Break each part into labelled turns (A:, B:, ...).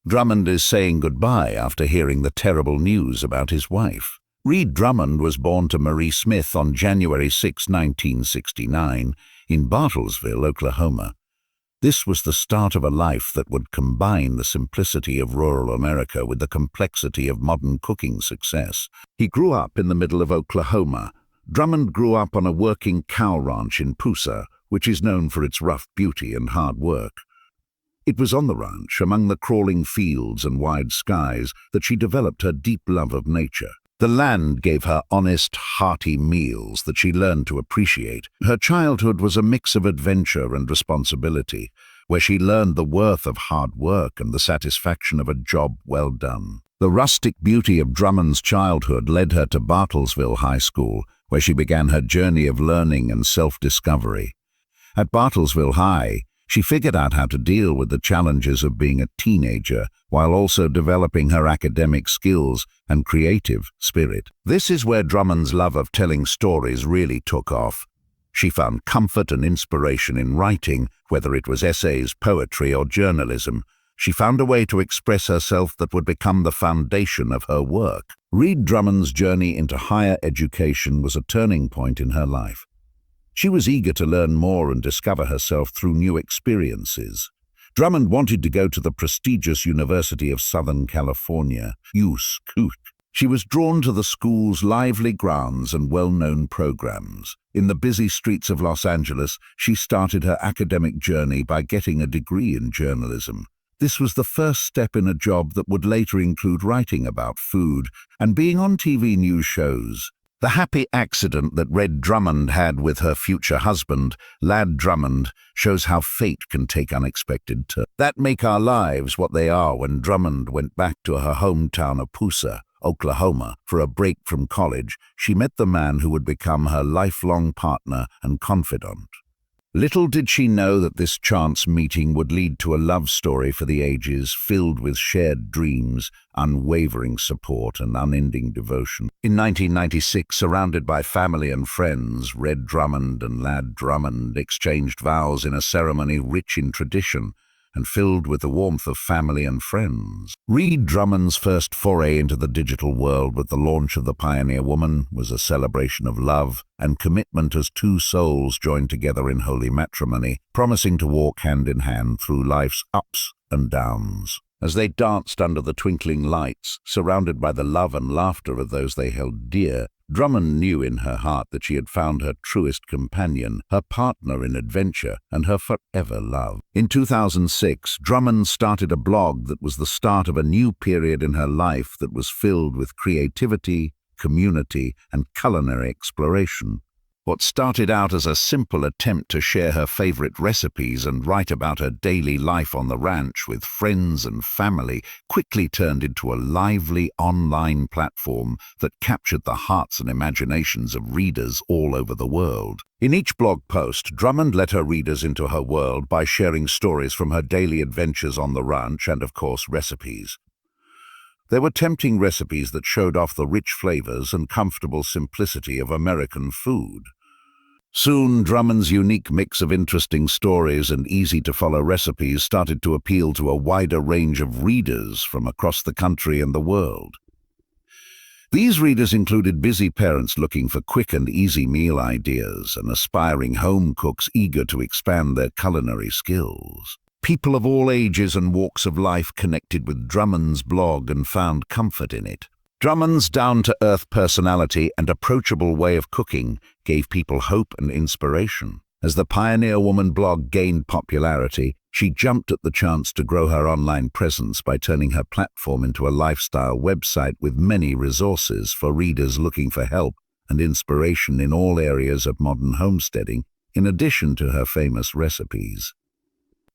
A: Drummond is saying goodbye after hearing the terrible news about his wife. Reed Drummond was born to Marie Smith on January 6, 1969, in Bartlesville, Oklahoma. This was the start of a life that would combine the simplicity of rural America with the complexity of modern cooking success. He grew up in the middle of Oklahoma. Drummond grew up on a working cow ranch in Pusa, which is known for its rough beauty and hard work. It was on the ranch, among the crawling fields and wide skies, that she developed her deep love of nature. The land gave her honest, hearty meals that she learned to appreciate. Her childhood was a mix of adventure and responsibility, where she learned the worth of hard work and the satisfaction of a job well done. The rustic beauty of Drummond's childhood led her to Bartlesville High School, where she began her journey of learning and self-discovery. At Bartlesville High, she figured out how to deal with the challenges of being a teenager while also developing her academic skills and creative spirit. This is where Drummond's love of telling stories really took off. She found comfort and inspiration in writing, whether it was essays, poetry, or journalism. She found a way to express herself that would become the foundation of her work. Reed Drummond's journey into higher education was a turning point in her life. She was eager to learn more and discover herself through new experiences. Drummond wanted to go to the prestigious University of Southern California, USC. She was drawn to the school's lively grounds and well-known programs. In the busy streets of Los Angeles, she started her academic journey by getting a degree in journalism. This was the first step in a job that would later include writing about food and being on TV news shows. The happy accident that Red Drummond had with her future husband, Lad Drummond, shows how fate can take unexpected turns that make our lives what they are. When Drummond went back to her hometown of Pusa, Oklahoma, for a break from college, she met the man who would become her lifelong partner and confidant. Little did she know that this chance meeting would lead to a love story for the ages, filled with shared dreams, unwavering support, and unending devotion. In 1996, surrounded by family and friends, Red Drummond and Lad Drummond exchanged vows in a ceremony rich in tradition and filled with the warmth of family and friends. Reed Drummond's first foray into the digital world with the launch of The Pioneer Woman was a celebration of love and commitment as two souls joined together in holy matrimony, promising to walk hand in hand through life's ups and downs. As they danced under the twinkling lights, surrounded by the love and laughter of those they held dear, Drummond knew in her heart that she had found her truest companion, her partner in adventure, and her forever love. In 2006, Drummond started a blog that was the start of a new period in her life that was filled with creativity, community, and culinary exploration. What started out as a simple attempt to share her favorite recipes and write about her daily life on the ranch with friends and family quickly turned into a lively online platform that captured the hearts and imaginations of readers all over the world. In each blog post, Drummond let her readers into her world by sharing stories from her daily adventures on the ranch and, of course, recipes. There were tempting recipes that showed off the rich flavors and comfortable simplicity of American food. Soon, Drummond's unique mix of interesting stories and easy-to-follow recipes started to appeal to a wider range of readers from across the country and the world. These readers included busy parents looking for quick and easy meal ideas and aspiring home cooks eager to expand their culinary skills. People of all ages and walks of life connected with Drummond's blog and found comfort in it. Drummond's down-to-earth personality and approachable way of cooking gave people hope and inspiration. As the Pioneer Woman blog gained popularity, she jumped at the chance to grow her online presence by turning her platform into a lifestyle website with many resources for readers looking for help and inspiration in all areas of modern homesteading, in addition to her famous recipes.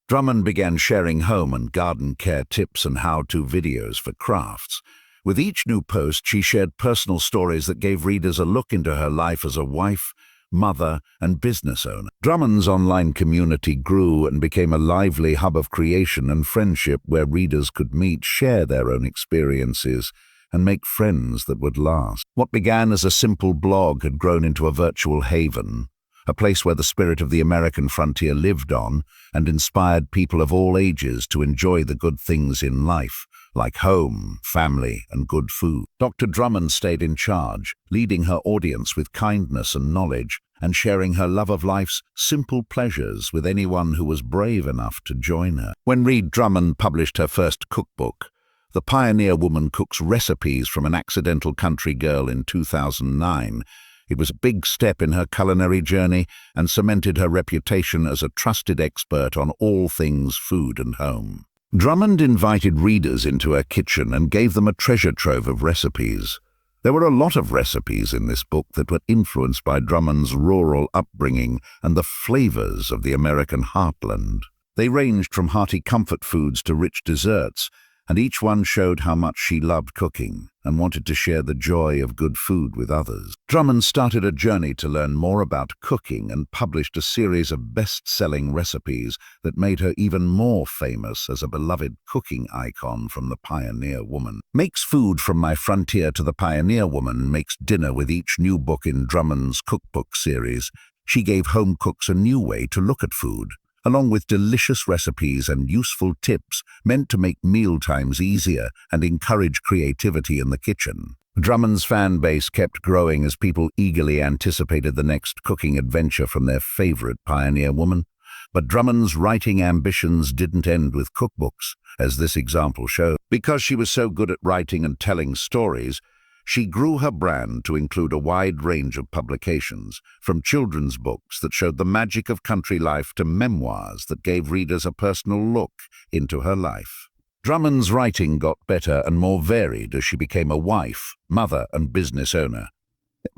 A: Drummond began sharing home and garden care tips and how-to videos for crafts. With each new post, she shared personal stories that gave readers a look into her life as a wife, mother, and business owner. Drummond's online community grew and became a lively hub of creation and friendship where readers could meet, share their own experiences, and make friends that would last. What began as a simple blog had grown into a virtual haven, a place where the spirit of the American frontier lived on and inspired people of all ages to enjoy the good things in life, like home, family, and good food. Dr. Drummond stayed in charge, leading her audience with kindness and knowledge, and sharing her love of life's simple pleasures with anyone who was brave enough to join her. When Reed Drummond published her first cookbook, The Pioneer Woman Cooks Recipes from an Accidental Country Girl in 2009, it was a big step in her culinary journey and cemented her reputation as a trusted expert on all things food and home. Drummond invited readers into her kitchen and gave them a treasure trove of recipes. There were a lot of recipes in this book that were influenced by Drummond's rural upbringing and the flavors of the American heartland. They ranged from hearty comfort foods to rich desserts, and each one showed how much she loved cooking and wanted to share the joy of good food with others. Drummond started a journey to learn more about cooking and published a series of best-selling recipes that made her even more famous as a beloved cooking icon from the Pioneer Woman. Makes Food from My Frontier to the Pioneer Woman makes dinner with each new book in Drummond's cookbook series. She gave home cooks a new way to look at food, along with delicious recipes and useful tips meant to make mealtimes easier and encourage creativity in the kitchen. Drummond's fan base kept growing as people eagerly anticipated the next cooking adventure from their favorite pioneer woman. But Drummond's writing ambitions didn't end with cookbooks, as this example shows. Because she was so good at writing and telling stories, she grew her brand to include a wide range of publications, from children's books that showed the magic of country life to memoirs that gave readers a personal look into her life. Drummond's writing got better and more varied as she became a wife, mother, and business owner.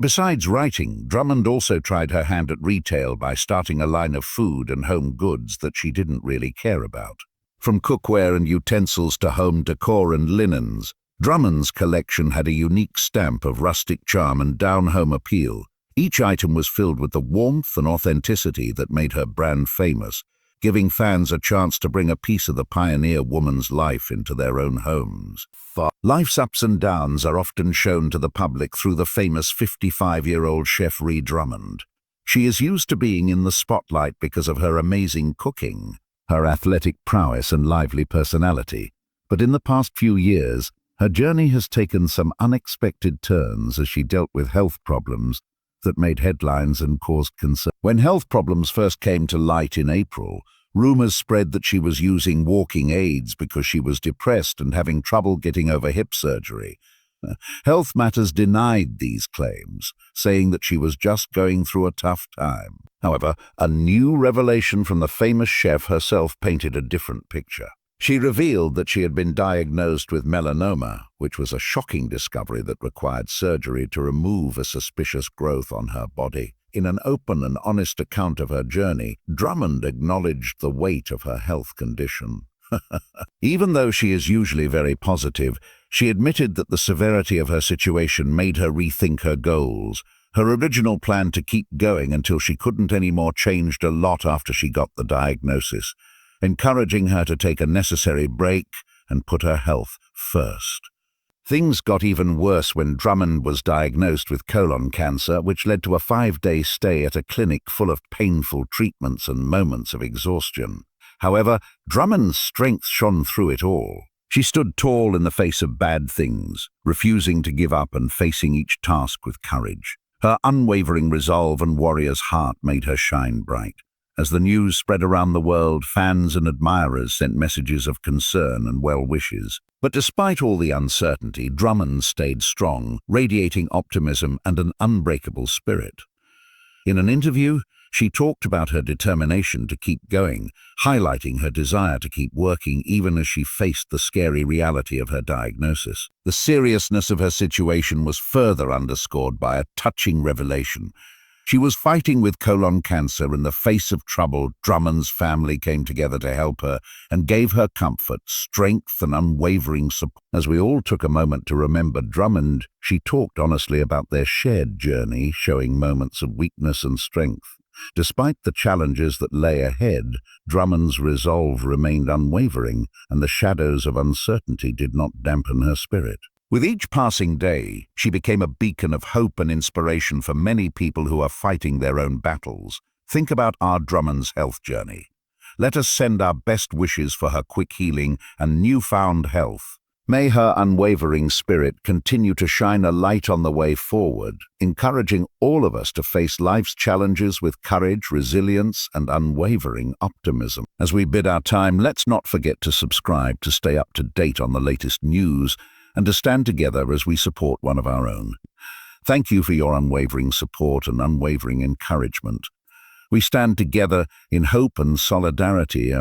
A: Besides writing, Drummond also tried her hand at retail by starting a line of food and home goods that she didn't really care about. From cookware and utensils to home decor and linens, Drummond's collection had a unique stamp of rustic charm and down-home appeal. Each item was filled with the warmth and authenticity that made her brand famous, giving fans a chance to bring a piece of the pioneer woman's life into their own homes. Life's ups and downs are often shown to the public through the famous 55-year-old chef Reed Drummond. She is used to being in the spotlight because of her amazing cooking, her athletic prowess and lively personality. But in the past few years, her journey has taken some unexpected turns as she dealt with health problems that made headlines and caused concern. When health problems first came to light in April, rumors spread that she was using walking aids because she was depressed and having trouble getting over hip surgery. Health Matters denied these claims, saying that she was just going through a tough time. However, a new revelation from the famous chef herself painted a different picture. She revealed that she had been diagnosed with melanoma, which was a shocking discovery that required surgery to remove a suspicious growth on her body. In an open and honest account of her journey, Drummond acknowledged the weight of her health condition. Even though she is usually very positive, she admitted that the severity of her situation made her rethink her goals. Her original plan to keep going until she couldn't anymore changed a lot after she got the diagnosis, encouraging her to take a necessary break and put her health first. Things got even worse when Drummond was diagnosed with colon cancer, which led to a 5-day stay at a clinic full of painful treatments and moments of exhaustion. However, Drummond's strength shone through it all. She stood tall in the face of bad things, refusing to give up and facing each task with courage. Her unwavering resolve and warrior's heart made her shine bright. As the news spread around the world, fans and admirers sent messages of concern and well wishes. But despite all the uncertainty, Drummond stayed strong, radiating optimism and an unbreakable spirit. In an interview, she talked about her determination to keep going, highlighting her desire to keep working even as she faced the scary reality of her diagnosis. The seriousness of her situation was further underscored by a touching revelation. She was fighting with colon cancer in the face of trouble. Drummond's family came together to help her and gave her comfort, strength, and unwavering support. As we all took a moment to remember Drummond, she talked honestly about their shared journey, showing moments of weakness and strength. Despite the challenges that lay ahead, Drummond's resolve remained unwavering, and the shadows of uncertainty did not dampen her spirit. With each passing day, she became a beacon of hope and inspiration for many people who are fighting their own battles. Think about our Drummond's health journey. Let us send our best wishes for her quick healing and newfound health. May her unwavering spirit continue to shine a light on the way forward, encouraging all of us to face life's challenges with courage, resilience, and unwavering optimism. As we bid our time, let's not forget to subscribe to stay up to date on the latest news and to stand together as we support one of our own. Thank you for your unwavering support and unwavering encouragement. We stand together in hope and solidarity.